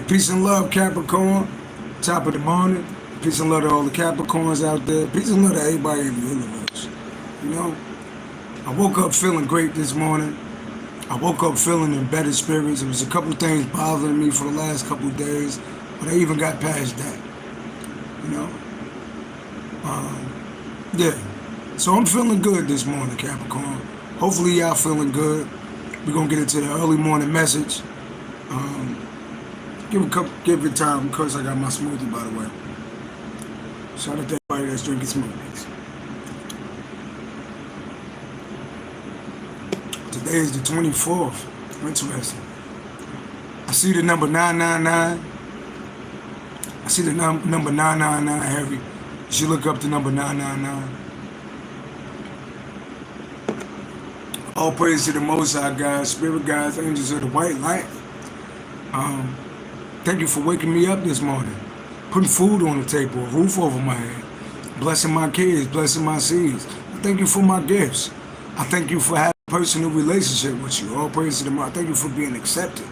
right, peace and love, Capricorn. Top of the morning. Peace and love to all the Capricorns out there. Peace and love to everybody in the universe. You know, I woke up feeling great this morning. I woke up feeling in better spirits. There was a couple things bothering me for the last couple of days, but I even got past that. You know? Yeah. So I'm feeling good this morning, Capricorn. Hopefully y'all feeling good. We're going to get into the early morning message. Give it time because I got my smoothie, by the way. Shout out to everybody that's drinking smoothies. Today is the 24th. Interesting. I see the number 999. I see the number 999 heavy. You should look up the number 999. All praise to the Most High God, Spirit guides, angels of the white light. Thank you for waking me up this morning, putting food on the table, a roof over my head, blessing my kids, blessing my seeds. I thank you for my gifts. I thank you for having a personal relationship with you. All praise to the Most. I thank you for being accepted.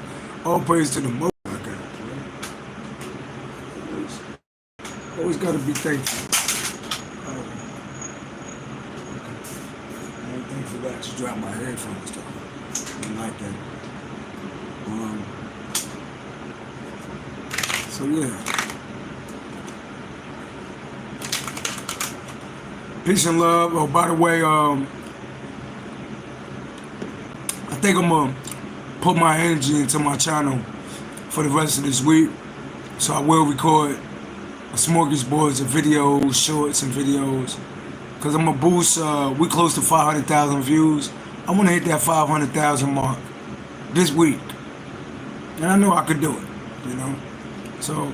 All praise to the Most High God. Always got to be thankful. I ain't thankful that you dropped my headphones though. I don't like that. So yeah, peace and love. Oh, by the way, I think I'm gonna put my energy into my channel for the rest of this week. So I will record a smorgasbord of videos, shorts and videos, because I'm gonna boost. We close to 500,000 views. I want to hit that 500,000 mark this week, and I know I could do it. You know. So,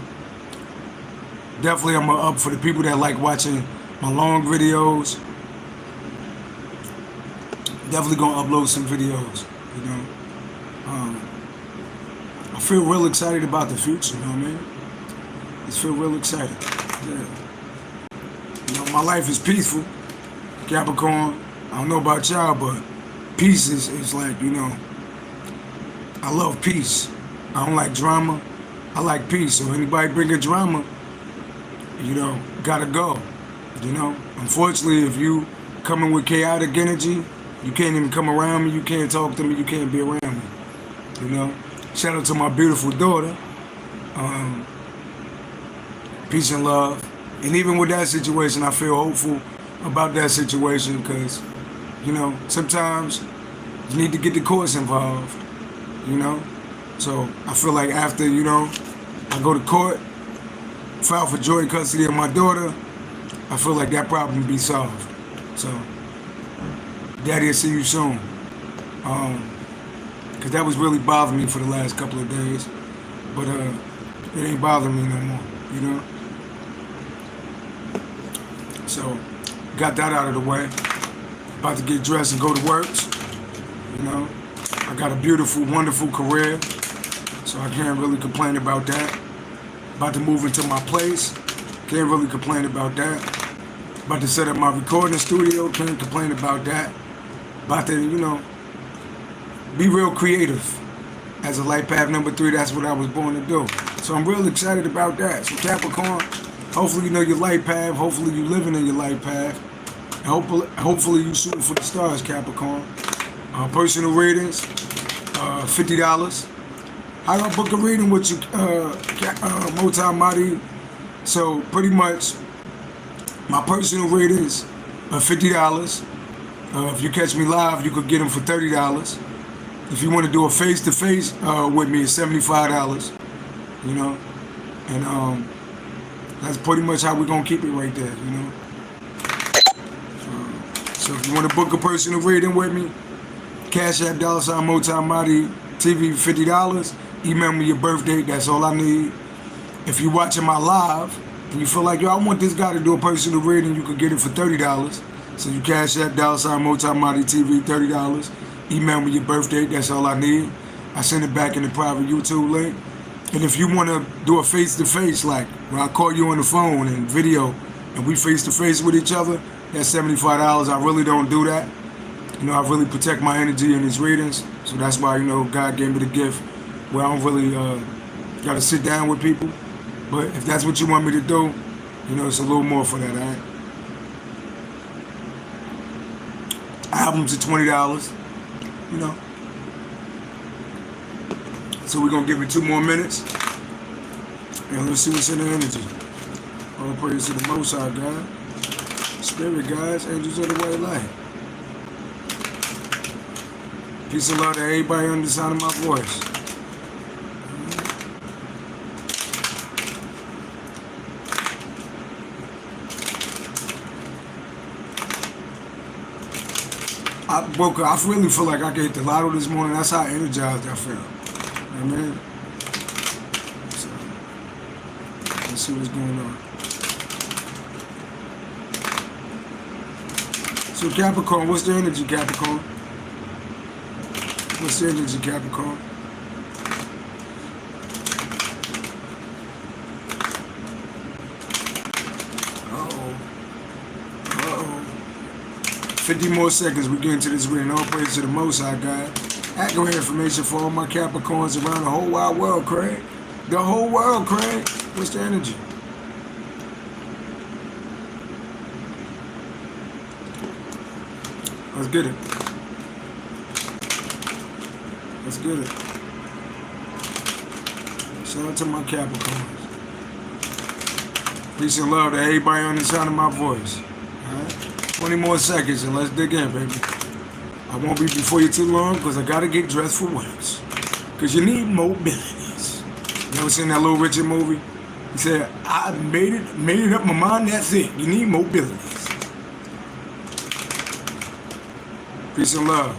definitely I'm up for the people that like watching my long videos. Definitely gonna upload some videos, you know. I feel real excited about the future, you know what I mean? I feel real excited, yeah. You know, my life is peaceful, Capricorn. I don't know about y'all, but peace is like, you know, I love peace. I don't like drama. I like peace, so anybody bringing drama, you know, gotta go, you know. Unfortunately, if you coming with chaotic energy, you can't even come around me, you can't talk to me, you can't be around me, you know. Shout out to my beautiful daughter. Peace and love. And even with that situation, I feel hopeful about that situation because, you know, sometimes you need to get the courts involved, you know. So I feel like after, you know, I go to court, file for joint custody of my daughter, I feel like that problem will be solved. So, Daddy, I'll see you soon. Because that was really bothering me for the last couple of days. But it ain't bothering me no more, you know? So, got that out of the way. About to get dressed and go to work, you know? I got a beautiful, wonderful career. So I can't really complain about that. About to move into my place. Can't really complain about that. About to set up my recording studio. Can't complain about that. About to, you know, be real creative. As a life path number 3, that's what I was born to do. So I'm real excited about that. So Capricorn, hopefully you know your life path. Hopefully you living in your life path. And hopefully you shooting for the stars, Capricorn. Personal ratings, $50. How do I book a reading with you, MultiMahdi? So pretty much, my personal ratings are $50. If you catch me live, you could get them for $30. If you want to do a face-to-face with me, it's $75. You know, and that's pretty much how we're gonna keep it right there. You know. So if you want to book a personal reading with me, Cashapp $MultiMahdiTV $50. Email me your birth date, that's all I need. If you're watching my live and you feel like, yo, I want this guy to do a personal reading, you could get it for $30. So you Cashapp $MultiMahdiTV $30. Email me your birth date, that's all I need. I send it back in the private YouTube link. And if you want to do a face-to-face, like when I call you on the phone and video and we face-to-face with each other, that's $75. I really don't do that. You know, I really protect my energy in these readings. So that's why, you know, God gave me the gift where I don't really Got to sit down with people. But if that's what you want me to do, you know, it's a little more for that, all right? Albums are $20, you know. So we're going to give it 2 more minutes. And let's see what's in the energy. All praise to the Most High God. Spirit guides, angels of the way of light. Peace and love to everybody on the sound of my voice. I woke up, I really feel like I could hit the lotto this morning. That's how energized I feel. You know what I mean? So, let's see what's going on. So Capricorn, what's the energy, Capricorn? What's the energy, Capricorn? Uh-oh. 50 more seconds, we get into this reading. All praise to the Most High God. Accurate information for all my Capricorns around the whole wide world, Craig. The whole world, Craig. What's the energy? Let's get it. Let's get it. Shout out to my Capricorns. Peace and love to everybody on the sound of my voice. All right? 20 more seconds and let's dig in, baby. I won't be before you too long because I got to get dressed for works. Because you need mobilities. You ever seen that Little Richard movie? He said, I made it up my mind, that's it. You need mobilities. Peace and love.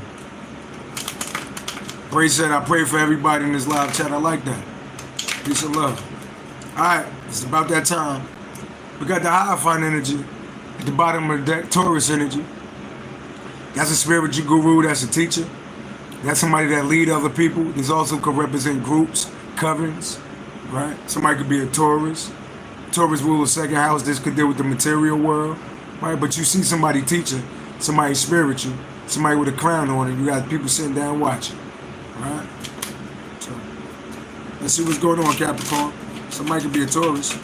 Praise said, I pray for everybody in this live chat. I like that. Peace and love. All right, it's about that time. We got the Hierophant energy at the bottom of the deck, Taurus energy. That's a spiritual guru, that's a teacher. That's somebody that lead other people. This also could represent groups, covenants, right? Somebody could be a Taurus. Taurus rule the second house. This could deal with the material world, right? But you see somebody teaching, somebody spiritual, somebody with a crown on it. You got people sitting down watching, right? So let's see what's going on, Capricorn. Somebody could be a Taurus.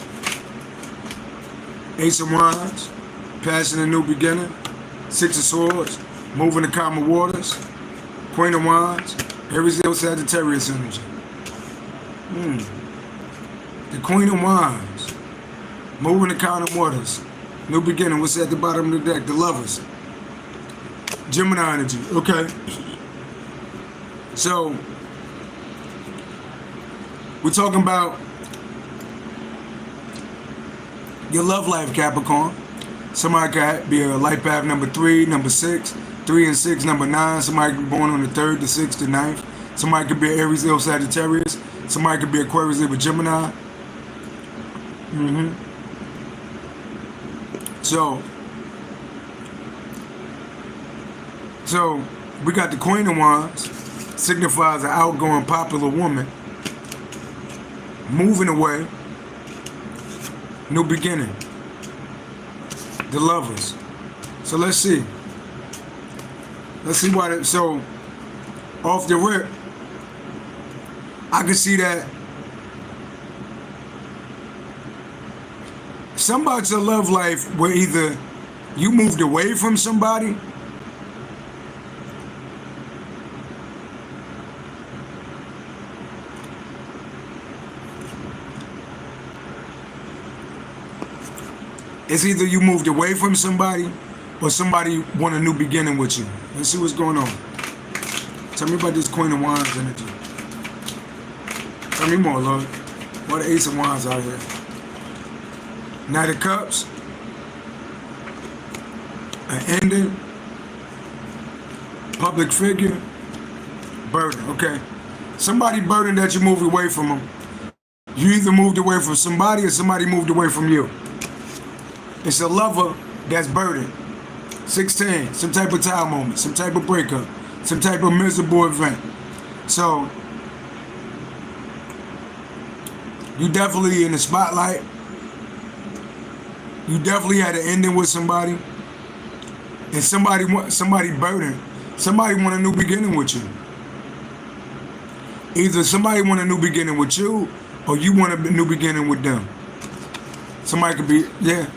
Ace of Wands, passing a new beginning. 6 of Swords, moving the calmer waters. Queen of Wands, Aries, Leo, Sagittarius energy. The Queen of Wands, moving the calmer waters. New beginning. What's at the bottom of the deck? The Lovers. Gemini energy. Okay. So we're talking about your love life, Capricorn. Somebody could be a life path number 3, number 6, 3 and 6, number 9. Somebody could be born on the 3rd, the 6th, the 9th. Somebody could be Aries, Leo, Sagittarius. Somebody could be Aquarius, Leo, Gemini. So we got the Queen of Wands, signifies an outgoing, popular woman, moving away, new beginning. The Lovers. So let's see. Let's see what so off the rip, I can see that some about your love life where either you moved away from somebody it's either you moved away from somebody or somebody want a new beginning with you. Let's see what's going on. Tell me about this Queen of Wands energy. Tell me more, Lord. What the Ace of Wands out here? Knight of Cups. An ending. Public figure. Burden. Okay. Somebody burdened that you moved away from them. You either moved away from somebody or somebody moved away from you. It's a lover that's burdened. 16, some type of time moment, some type of breakup, some type of miserable event. So, you definitely in the spotlight. You definitely had an ending with somebody. And somebody burdened. Somebody want a new beginning with you. Either somebody want a new beginning with you or you want a new beginning with them. Somebody could be, yeah,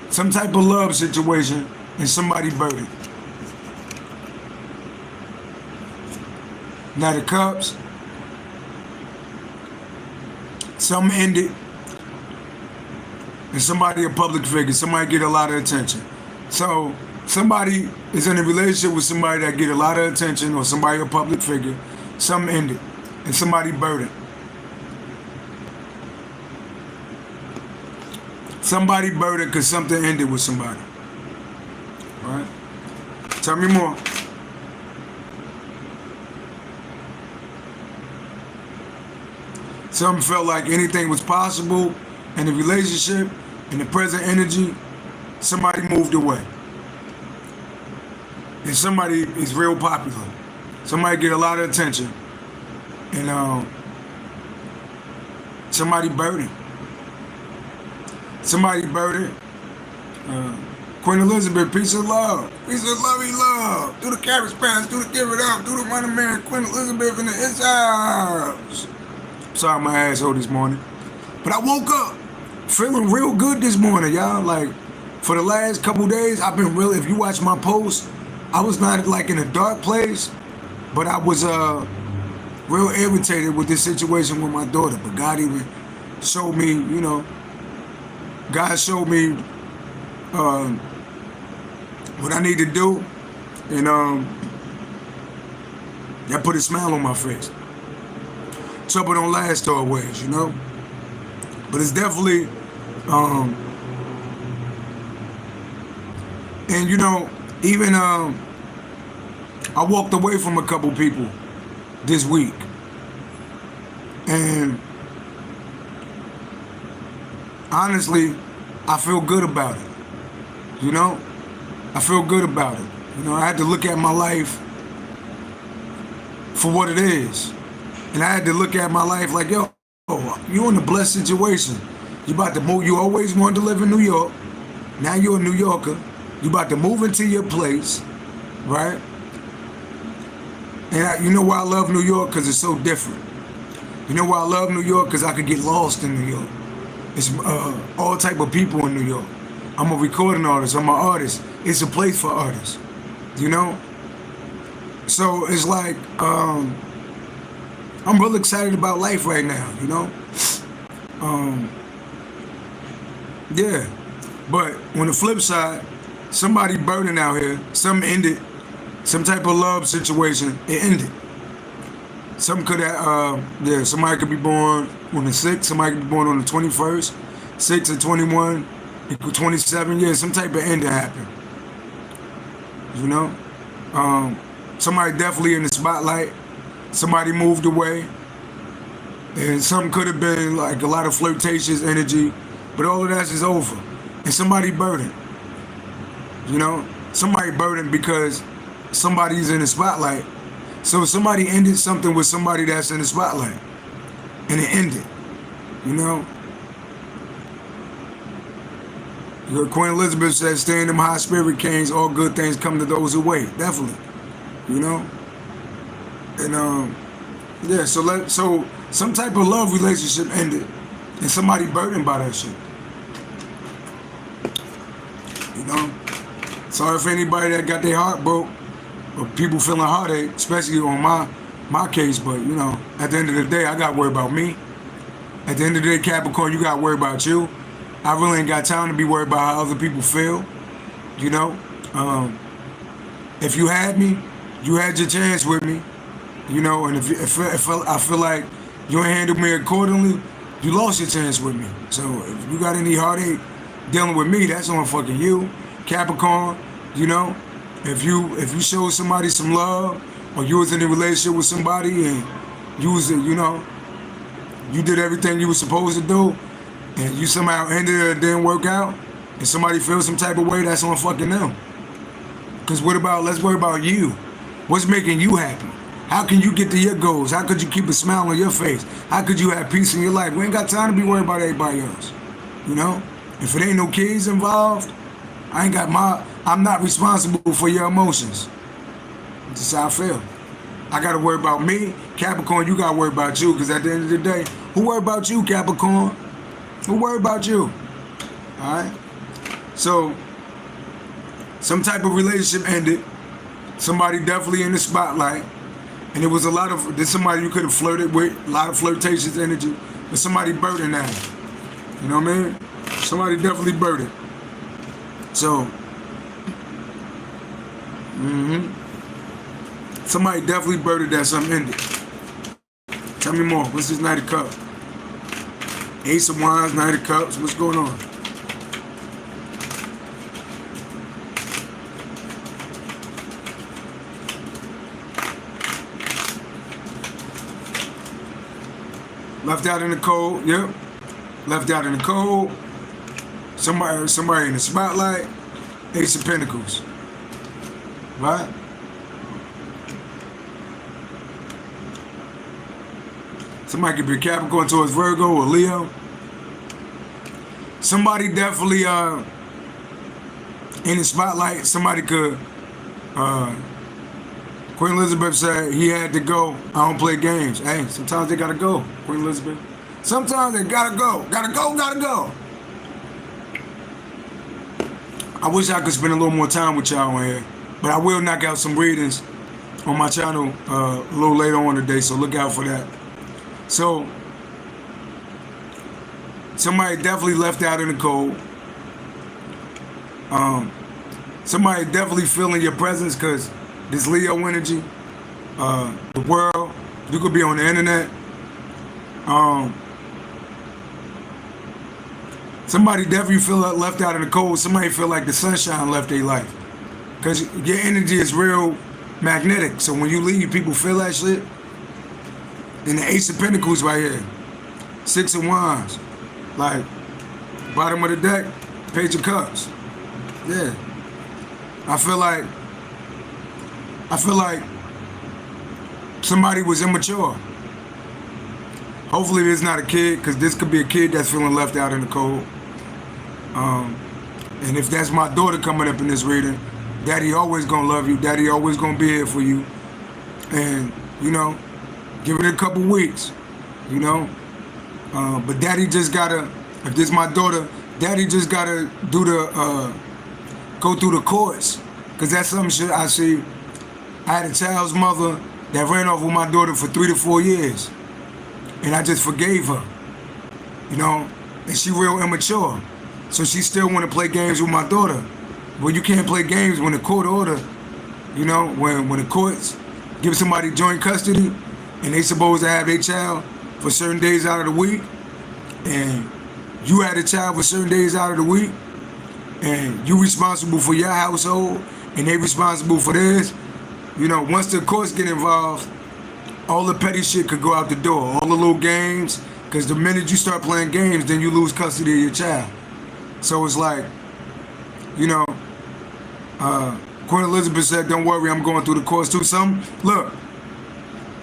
some type of love situation and somebody burdened. Now the Cups, something ended, and somebody a public figure, somebody get a lot of attention. So somebody is in a relationship with somebody that get a lot of attention, or somebody a public figure, something ended, and somebody burdened. Somebody burdened because something ended with somebody. All right? Tell me more. Something felt like anything was possible in the relationship, in the present energy. Somebody moved away. And somebody is real popular. Somebody get a lot of attention. And somebody burdened. Somebody burdened. Queen Elizabeth, peace and love. Peace and lovey love. Do the cabbage patch, do the give it up, do the money man. Queen Elizabeth in the inside. Sorry my asshole this morning. But I woke up feeling real good this morning, y'all. Like, for the last couple days, I've been really, if you watch my posts, I was not like in a dark place, but I was real irritated with this situation with my daughter. But God even showed me, you know, God showed me what I need to do, and that put a smile on my face. Trouble don't last always, you know, but it's definitely, and you know, even I walked away from a couple people this week, and honestly, I feel good about it. You know, I feel good about it. You know, I had to look at my life for what it is. And I had to look at my life like, yo, you in a blessed situation. You about to move. You always wanted to live in New York. Now you're a New Yorker. You about to move into your place, right? And you know why I love New York? Because it's so different. You know why I love New York? Because I could get lost in New York. It's all type of people in New York. I'm a recording artist. I'm an artist. It's a place for artists, you know? So it's like, I'm real excited about life right now, you know? Yeah. But on the flip side, somebody burning out here, something ended, some type of love situation, it ended. Some could have, yeah, somebody could be born on the 6th, somebody could be born on the 21st, 6 and 21 equal 27 years, some type of ending happened. You know? Somebody definitely in the spotlight, somebody moved away, and something could have been like a lot of flirtatious energy, but all of that is over. And somebody burdened. You know? Somebody burdened because somebody's in the spotlight. So somebody ended something with somebody that's in the spotlight. And it ended. You know? Queen Elizabeth said, stay in them high spirit kings, all good things come to those who wait. Definitely. You know? And yeah, so some type of love relationship ended. And somebody burdened by that shit. You know? Sorry for anybody that got their heart broke. Or people feeling heartache, especially on my case, but you know, at the end of the day, I got to worry about me. At the end of the day, Capricorn, you got to worry about you. I really ain't got time to be worried about how other people feel, you know. If you had me, you had your chance with me, you know, and if I feel like you ain't handled me accordingly, you lost your chance with me. So if you got any heartache dealing with me, that's on fucking you, Capricorn, you know. If you showed somebody some love, or you was in a relationship with somebody and you was, you know, you did everything you were supposed to do, and you somehow ended it and didn't work out, and somebody feels some type of way, that's on fucking them. Because let's worry about you. What's making you happy? How can you get to your goals? How could you keep a smile on your face? How could you have peace in your life? We ain't got time to be worried about everybody else. You know? If it ain't no kids involved, I'm not responsible for your emotions. That's how I feel. I got to worry about me. Capricorn, you got to worry about you, because at the end of the day, Who worry about you, Capricorn? Who worry about you? Alright? So, some type of relationship ended. Somebody definitely in the spotlight. And it was there's somebody you could have flirted with, a lot of flirtatious energy, but somebody burdened that. You know what I mean? Somebody definitely burdened. So, somebody definitely burdened that something ended. Tell me more. What's this Knight of Cups? Ace of Wands, Knight of Cups. What's going on? Left out in the cold, yep. Left out in the cold. Somebody in the spotlight. Ace of Pentacles. Right? Somebody could be Capricorn towards Virgo or Leo. Somebody definitely in the spotlight. Somebody could Queen Elizabeth said he had to go. I don't play games. Hey, sometimes they gotta go, Queen Elizabeth. Sometimes they gotta go. Gotta go. I wish I could spend a little more time with y'all on here. But I will knock out some readings on my channel a little later on today, so look out for that. So, somebody definitely left out in the cold. Somebody definitely feeling your presence because this Leo energy, the world, you could be on the internet. Somebody definitely feel left out in the cold. Somebody feel like the sunshine left their life. Because your energy is real magnetic. So when you leave, people feel that shit. And the Ace of Pentacles right here. Six of Wands. Like, bottom of the deck, Page of Cups. Yeah. I feel like somebody was immature. Hopefully it's not a kid, because this could be a kid that's feeling left out in the cold. And if that's my daughter coming up in this reading, Daddy always gonna love you. Daddy always gonna be here for you. And, you know, give it a couple weeks, you know. But Daddy just gotta, if this is my daughter, Daddy just gotta do the, go through the courts. Because that's some shit I see. I had a child's mother that ran off with my daughter for 3 to 4 years. And I just forgave her, you know. And she real immature. So she still want to play games with my daughter. Well, you can't play games when the court order, you know, when the courts give somebody joint custody and they supposed to have their child for certain days out of the week, and you had a child for certain days out of the week, and you responsible for your household and they responsible for theirs. You know, once the courts get involved, all the petty shit could go out the door, all the little games, because the minute you start playing games, then you lose custody of your child. So it's like, you know, Queen Elizabeth said, don't worry, I'm going through the courts too. Look,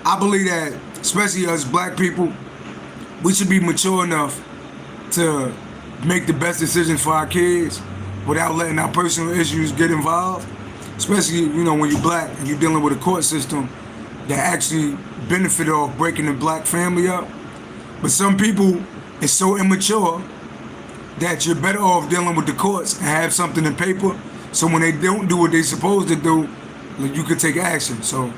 I believe that, especially us black people, we should be mature enough to make the best decisions for our kids without letting our personal issues get involved. Especially, you know, when you're black and you're dealing with a court system that actually benefit off breaking the black family up. But some people is so immature that you're better off dealing with the courts and have something in paper, so when they don't do what they're supposed to do, you could take action. So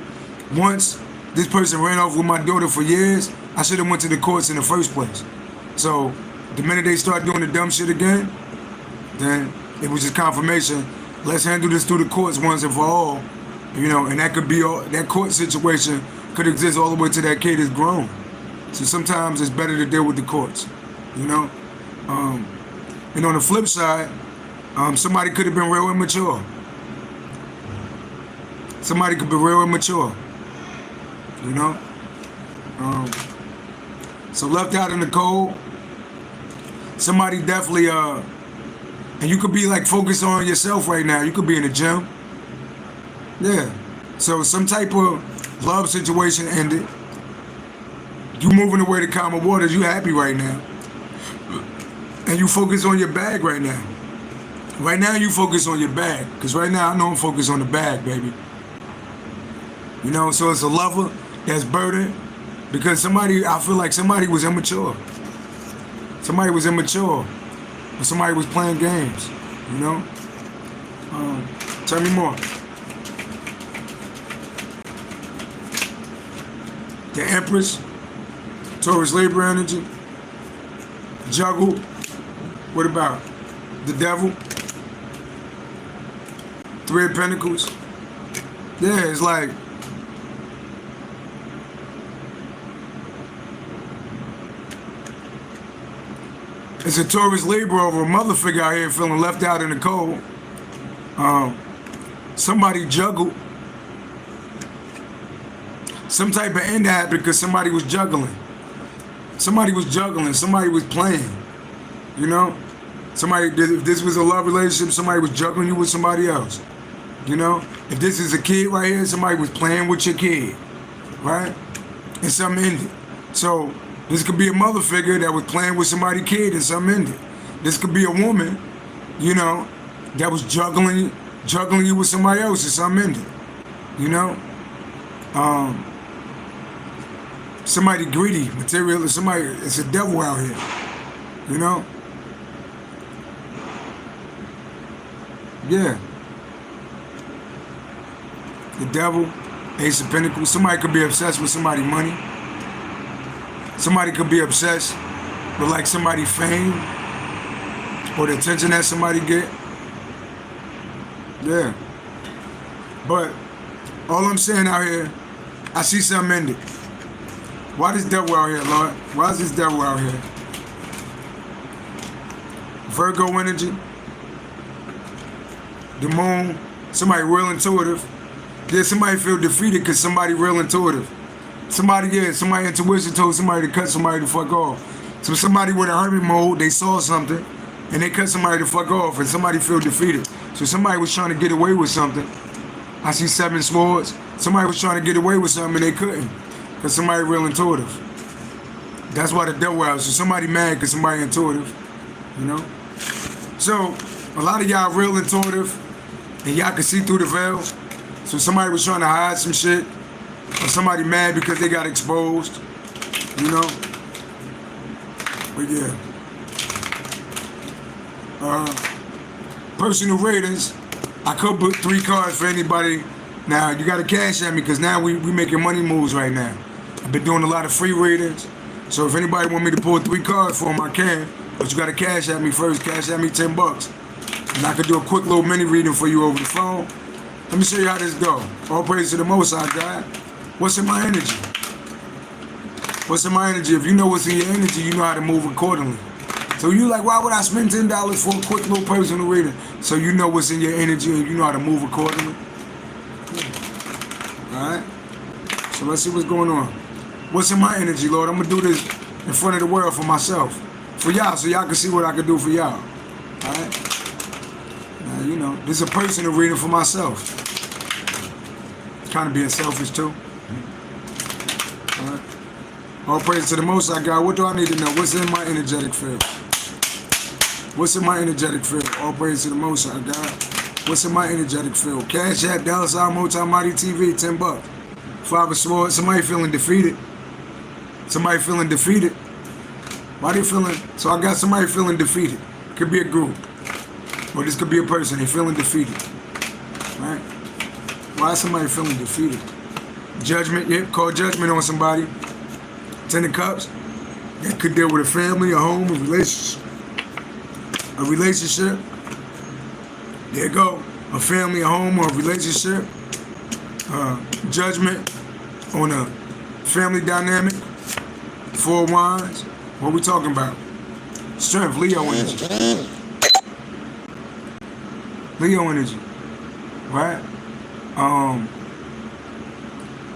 once this person ran off with my daughter for years, I should have went to the courts in the first place. So the minute they start doing the dumb shit again, then it was just confirmation. Let's handle this through the courts once and for all. You know, and that could be all, that court situation could exist all the way to that kid is grown. So sometimes it's better to deal with the courts, you know. And on the flip side, somebody could have been real immature. Somebody could be real immature, you know. So left out in the cold, somebody definitely, and you could be like focused on yourself right now. You could be in the gym. Yeah. So some type of love situation ended. You moving away to calmer waters. You happy right now. And you focus on your bag right now. Right now you focus on your bag. Because right now I know I'm focused on the bag, baby. You know, so it's a lover that's burdened. Because I feel like somebody was immature. Somebody was immature. Or somebody was playing games, you know? Tell me more. The Empress, Taurus Libra energy, Juggle. What about the Devil? Three of Pentacles. Yeah, it's like it's a Taurus Libra over a mother figure out here feeling left out in the cold. Somebody juggled. Some type of end happened because somebody was juggling. Somebody was juggling. Somebody was playing. You know? If this was a love relationship, somebody was juggling you with somebody else. You know? If this is a kid right here, somebody was playing with your kid. Right? And something ended. So, this could be a mother figure that was playing with somebody's kid and something ended. This could be a woman, you know, that was juggling you with somebody else and something ended. You know? Somebody greedy, material, somebody, it's a devil out here. You know? Yeah. The devil, Ace of Pentacles. Somebody could be obsessed with somebody's money. Somebody could be obsessed with like somebody's fame or the attention that somebody get. Yeah. But all I'm saying out here, I see something ended. Why this devil out here, Lord? Why is this devil out here? Virgo energy. The moon. Somebody real intuitive. Yeah, somebody feel defeated because somebody real intuitive. Somebody intuition told somebody to cut somebody the fuck off. So somebody with a hermit mode, they saw something and they cut somebody the fuck off and somebody feel defeated. So somebody was trying to get away with something. I see 7 swords. Somebody was trying to get away with something and they couldn't. Because somebody real intuitive. That's why the devil out. So somebody mad because somebody intuitive. You know? So a lot of y'all real intuitive and y'all can see through the veil. So somebody was trying to hide some shit. Or somebody mad because they got exposed. You know? But yeah. Personal ratings. I could put 3 cards for anybody. Now, you got to cash at me because now we making money moves right now. I've been doing a lot of free readings. So if anybody want me to pull 3 cards for them, I can. But you got to cash at me first. Cash at me $10. And I could do a quick little mini reading for you over the phone. Let me show you how this go. All praise to the Most High God. What's in my energy? What's in my energy? If you know what's in your energy, you know how to move accordingly. So you like, why would I spend $10 for a quick little personal reading? So you know what's in your energy and you know how to move accordingly. Alright? So let's see what's going on. What's in my energy, Lord? I'm going to do this in front of the world for myself. For y'all, so y'all can see what I can do for y'all. Alright? Now, you know, this is a personal reading for myself. Kind of being selfish, too. Alright? All praise to the Most High God. What do I need to know? What's in my energetic field? What's in my energetic field? All praise to the Most High God. What's in my energetic field? Cashapp MultiMahdiTV, $10. 5 of Swords. Somebody feeling defeated. Somebody feeling defeated. Why they feeling? So I got somebody feeling defeated. Could be a group. Or this could be a person. They feeling defeated. Right? Why is somebody feeling defeated? Judgment. Yep. Call judgment on somebody. 10 of Cups. That could deal with a family, a home, a relationship. A relationship. There you go. A family, a home, or a relationship. Judgment on a family dynamic. 4 of Wands. What we talking about? Strength, Leo energy. Leo energy. Right?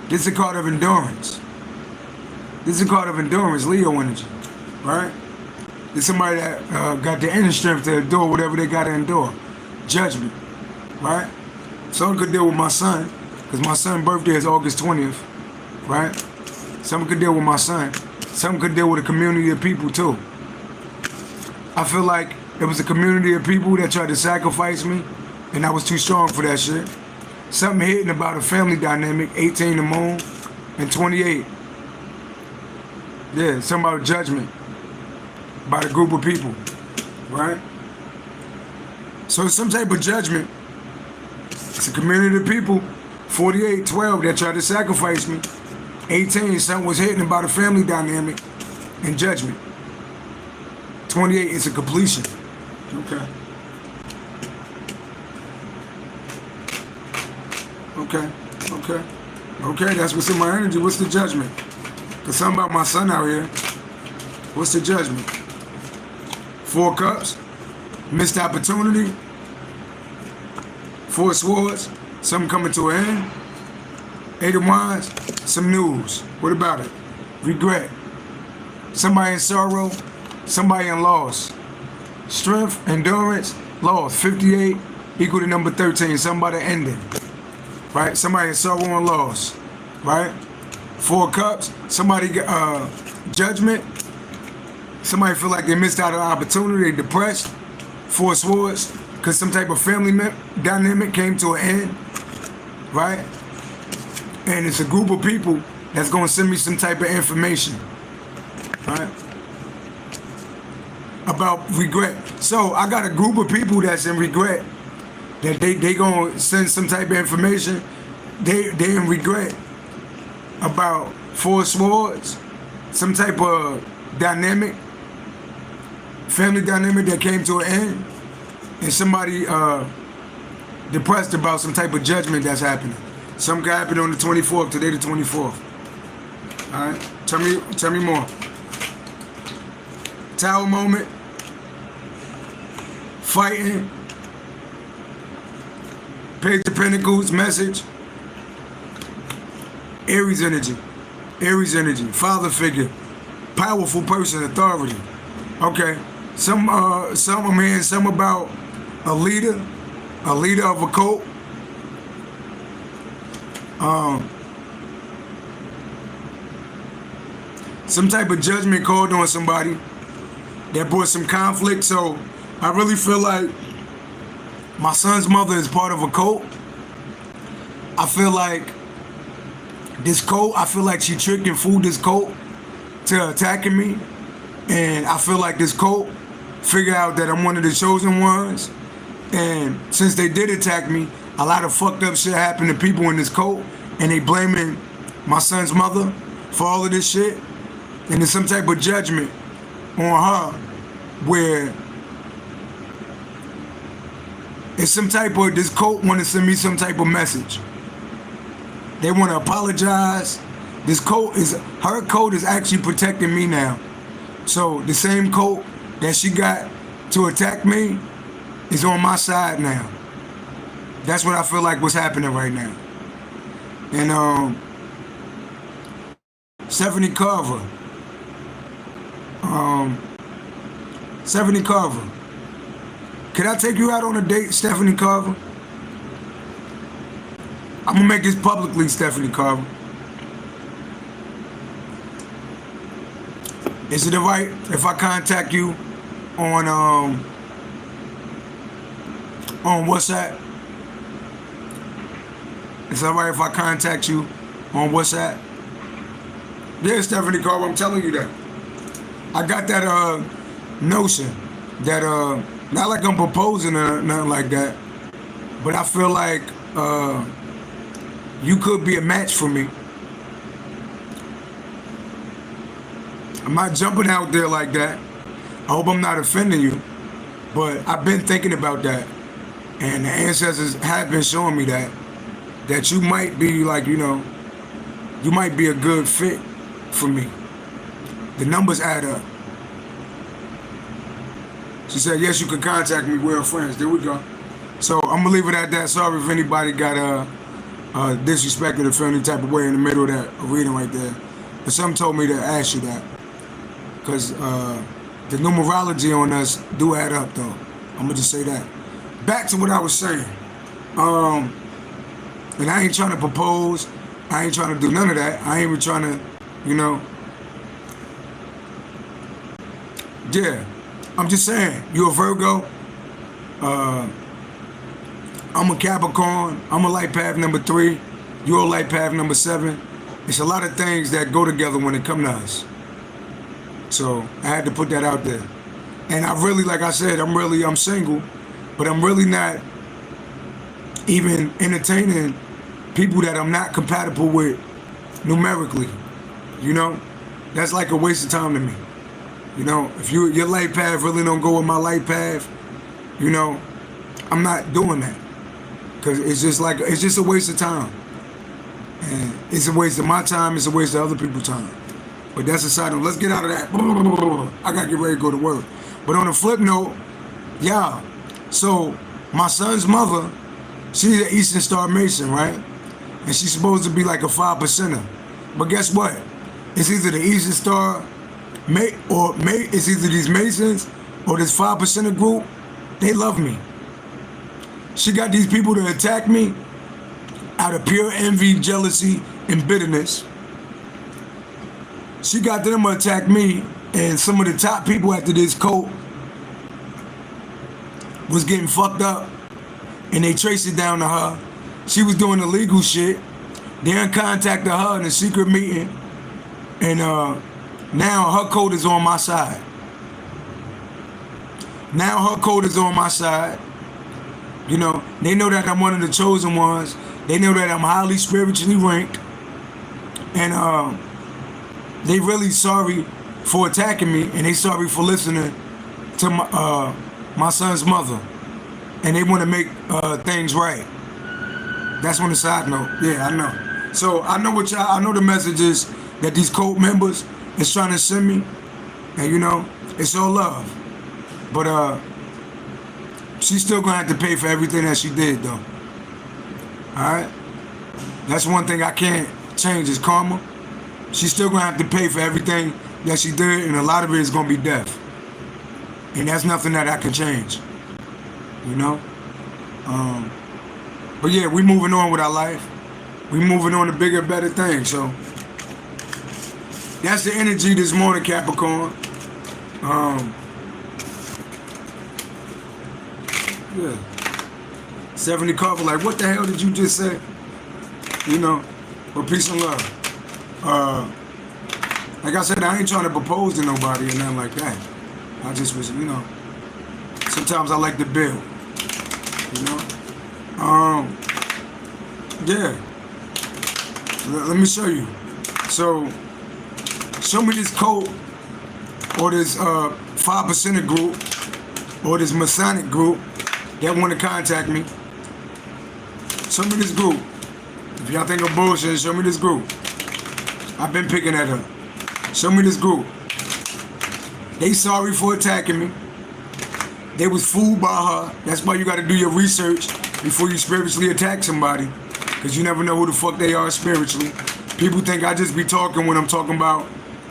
This is a card of endurance. This is a card of endurance, Leo energy. Right? It's somebody that got the inner strength to endure whatever they got to endure. Judgment. Right? Someone could deal with my son, because my son's birthday is August 20th. Right? Someone could deal with my son. Someone could deal with a community of people too. I feel like it was a community of people that tried to sacrifice me, and I was too strong for that shit. Something hidden about a family dynamic, 18 the moon, and 28. Yeah, something about judgment by the group of people, right? So it's some type of judgment. It's a community of people. 48, 12 that tried to sacrifice me. 18, something was hidden about a family dynamic and judgment. 28, it's a completion. Okay. Okay, that's what's in my energy. What's the judgment? Because something about my son out here. What's the judgment? 4 cups, missed opportunity, 4 swords, something coming to an end, 8 of wands, some news. What about it? Regret. Somebody in sorrow, somebody in loss. Strength, endurance, loss. 58 equal to number 13, somebody ending. Right? Somebody in sorrow and loss. Right? 4 cups, somebody judgment. Somebody feel like they missed out on an opportunity, they depressed. 4 swords, because some type of family dynamic came to an end. Right? And it's a group of people that's going to send me some type of information. Right? About regret. So I got a group of people that's in regret. That they gonna send some type of information. They in regret about 4 swords, some type of dynamic, family dynamic that came to an end, and somebody depressed about some type of judgment that's happening. Something could happen on the 24th, today the 24th. All right, tell me more. Tower moment, fighting. Page of Pentacles, message. Aries energy, father figure, powerful person, authority. Okay, some I'm hearing some about a leader of a cult. Some type of judgment called on somebody that brought some conflict. So I really feel like my son's mother is part of a cult. I feel like this cult, she tricked and fooled this cult to attacking me. And I feel like this cult figured out that I'm one of the chosen ones. And since they did attack me, a lot of fucked up shit happened to people in this cult. And they blaming my son's mother for all of this shit. And there's some type of judgment on her where it's some type of, this cult want to send me some type of message. They want to apologize. This cult her cult is actually protecting me now. So the same cult that she got to attack me is on my side now. That's what I feel like what's happening right now. And Stephanie Carver. Stephanie Carver. Can I take you out on a date, Stephanie Carver? I'm gonna make this publicly, Stephanie Carver. Is it alright if I contact you on WhatsApp? Is it alright if I contact you on WhatsApp? Yeah, Stephanie Carver, I'm telling you that. I got that notion that not like I'm proposing or nothing like that, but I feel like you could be a match for me. I'm not jumping out there like that. I hope I'm not offending you, but I've been thinking about that, and the ancestors have been showing me that you might be like, you might be a good fit for me. The numbers add up. She said, yes, you can contact me. We're friends. There we go. So I'm going to leave it at that. Sorry if anybody got disrespected or feel any type of way in the middle of that reading right there. But something told me to ask you that. Because the numerology on us do add up, though. I'm going to just say that. Back to what I was saying. And I ain't trying to propose. I ain't trying to do none of that. I ain't even trying to, Yeah. I'm just saying, you're a Virgo. I'm a Capricorn. I'm a light path number 3. You're a light path number 7. It's a lot of things that go together when it comes to us. So I had to put that out there. And I really, like I said, I'm single, but I'm really not even entertaining people that I'm not compatible with numerically. You know, that's like a waste of time to me. You know, if your life path really don't go with my life path, you know, I'm not doing that. Cause it's just a waste of time. And it's a waste of my time, it's a waste of other people's time. But that's a side note. Let's get out of that. I gotta get ready to go to work. But on a flip note, yeah. So my son's mother, she's an Eastern Star Mason, right? And she's supposed to be like a 5%er. But guess what? It's either the Eastern Star it's either these Masons or this 5%er group. They love me. She got these people to attack me out of pure envy, jealousy, and bitterness. She got them to attack me, and some of the top people after this cult was getting fucked up, and they traced it down to her. She was doing illegal shit. They contacted her in a secret meeting, and now her code is on my side. Now her code is on my side. You know, they know that I'm one of the chosen ones. They know that I'm highly spiritually ranked. And they really sorry for attacking me, and they sorry for listening to my son's mother. And they want to make things right. That's on the side note. Yeah, I know. So I know the messages that these cult members is trying to send me. And you know, it's all love. But she's still gonna have to pay for everything that she did, though. Alright? That's one thing I can't change is karma. She's still gonna have to pay for everything that she did, and a lot of it is gonna be death. And that's nothing that I can change. You know? But yeah, we moving on with our life. We moving on to bigger, better things. So that's the energy this morning, Capricorn. Yeah. 70 cover, like, what the hell did you just say? You know, but peace and love. Like I said, I ain't trying to propose to nobody or nothing like that. I just was, you know, sometimes I like to build. You know? Yeah. Let me show you. So, show me this code or this 5%er group or this Masonic group that want to contact me. Show me this group. If y'all think of bullshit, show me this group. I've been picking that up. Show me this group. They sorry for attacking me. They was fooled by her. That's why you got to do your research before you spiritually attack somebody, because you never know who the fuck they are spiritually. People think I just be talking when I'm talking about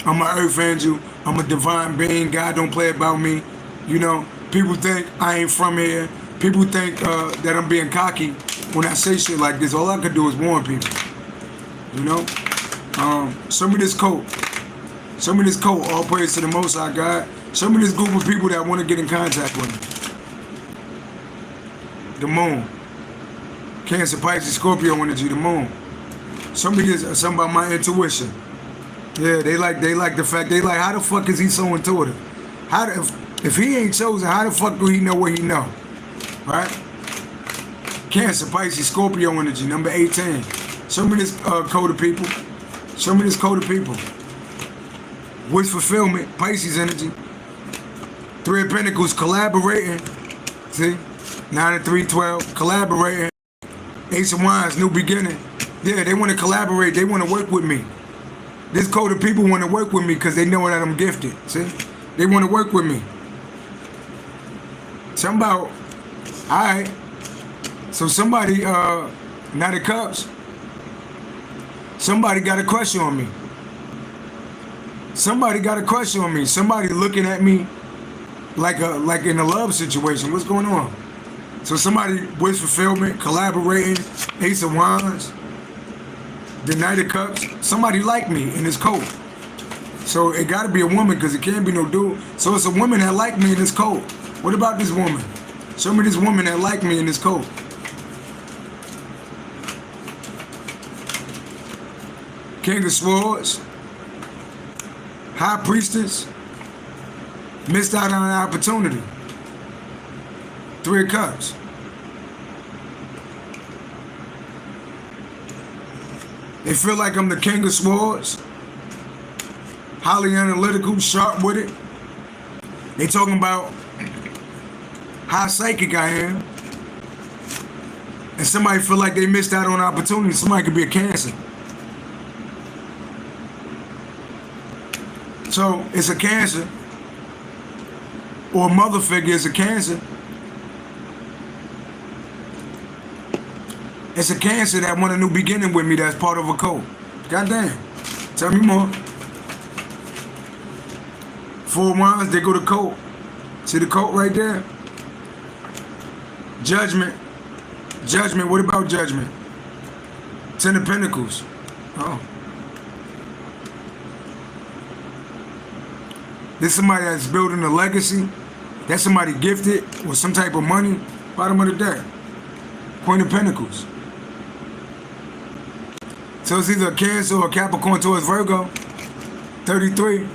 I'm an earth angel, I'm a divine being, God don't play about me. You know, people think I ain't from here. People think that I'm being cocky when I say shit like this. All I could do is warn people. You know? Show me this coat. Show me this coat. All praise to the Most High God. Show me this group of people that want to get in contact with me. The moon. Cancer, Pisces, Scorpio energy, the moon. Show me this, something about my intuition. Yeah, they like the fact, they like, how the fuck is he so intuitive? If he ain't chosen, how the fuck do he know what he know? Right? Cancer, Pisces, Scorpio energy, number 18. Show me this code of people. Show me this code of people. Wish fulfillment, Pisces energy. 3 of Pentacles, collaborating. See? 9 and 3, 12, collaborating. Ace of Wands, new beginning. Yeah, they want to collaborate. They want to work with me. This code of people want to work with me because they know that I'm gifted. See? They want to work with me. Something about, alright. So somebody, Knight of Cups, somebody got a crush on me. Somebody got a crush on me. Somebody looking at me like in a love situation. What's going on? So somebody wish fulfillment, collaborating, Ace of Wands, the Knight of Cups. Somebody like me in this code. So it got to be a woman because it can't be no dude. So it's a woman that like me in this code. What about this woman? Show me this woman that like me in this code. King of Swords, High Priestess, Missed out on an opportunity. 3 of Cups. They feel like I'm the King of Swords. Highly analytical, sharp with it. They talking about how psychic I am. And somebody feel like they missed out on an opportunity. Somebody could be a Cancer. So it's a Cancer. Or a mother figure is a Cancer. It's a Cancer that want a new beginning with me that's part of a code. Goddamn. Tell me more. 4 Wands, they go to coat. See the coat right there? Judgment. Judgment, what about Judgment? 10 of Pentacles. Oh. This is somebody that's building a legacy. That's somebody gifted with some type of money. Bottom of the deck. Queen of Pentacles. So it's either a Cancer or a Capricorn towards Virgo. 33.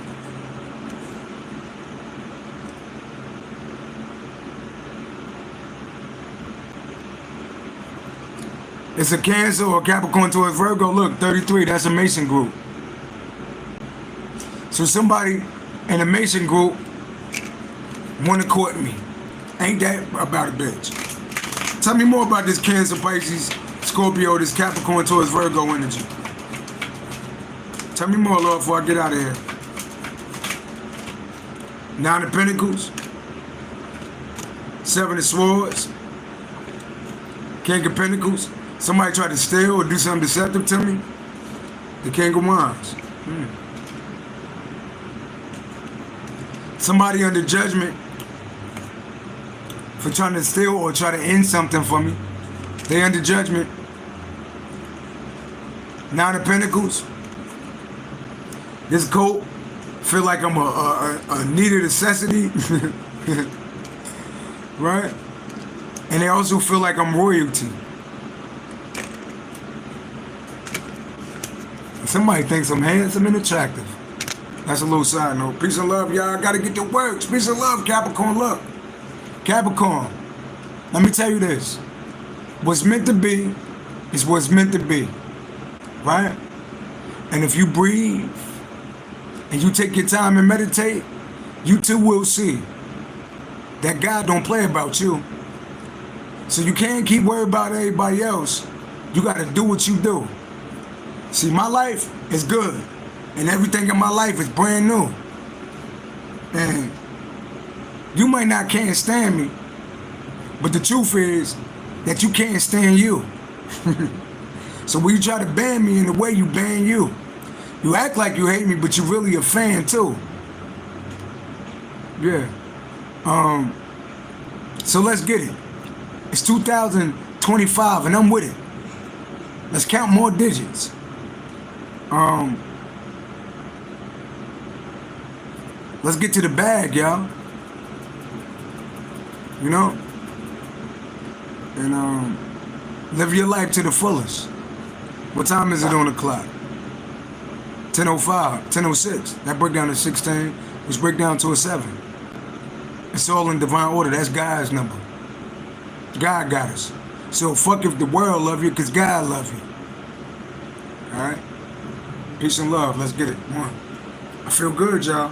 It's a Cancer or a Capricorn towards Virgo. Look, 33, that's a Mason group. So somebody in a Mason group want to court me. Ain't that about a bitch? Tell me more about this Cancer, Pisces, Scorpio, this Capricorn towards Virgo energy. Tell me more, Lord, before I get out of here. 9 of Pentacles. 7 of Swords. King of Pentacles. Somebody tried to steal or do something deceptive to me. The King of Wands. Somebody under judgment for trying to steal or try to end something for me. They under judgment. 9 of Pentacles. This coat feel like I'm a needed necessity. Right? And they also feel like I'm royalty. Somebody thinks I'm handsome and attractive. That's a little side note. Peace and love, y'all. Gotta get to work. Peace and love, Capricorn. Look. Capricorn. Let me tell you this. What's meant to be is what's meant to be. Right? And if you breathe and you take your time and meditate, you too will see that God don't play about you. So you can't keep worrying about everybody else. You gotta do what you do. See, my life is good. And everything in my life is brand new. And you might not can't stand me, but the truth is that you can't stand you. So when you try to ban me in the way you ban you, you act like you hate me, but you're really a fan too. Yeah. So let's get it. It's 2025 and I'm with it. Let's count more digits. Let's get to the bag, y'all. You know? And live your life to the fullest. What time is it on the clock? 10:05, 10:06. That break down to 16, which break down to a 7. It's all in divine order. That's God's number. God got us. So fuck if the world love you, because God love you. Alright? Peace and love. Let's get it. Come on. I feel good, y'all.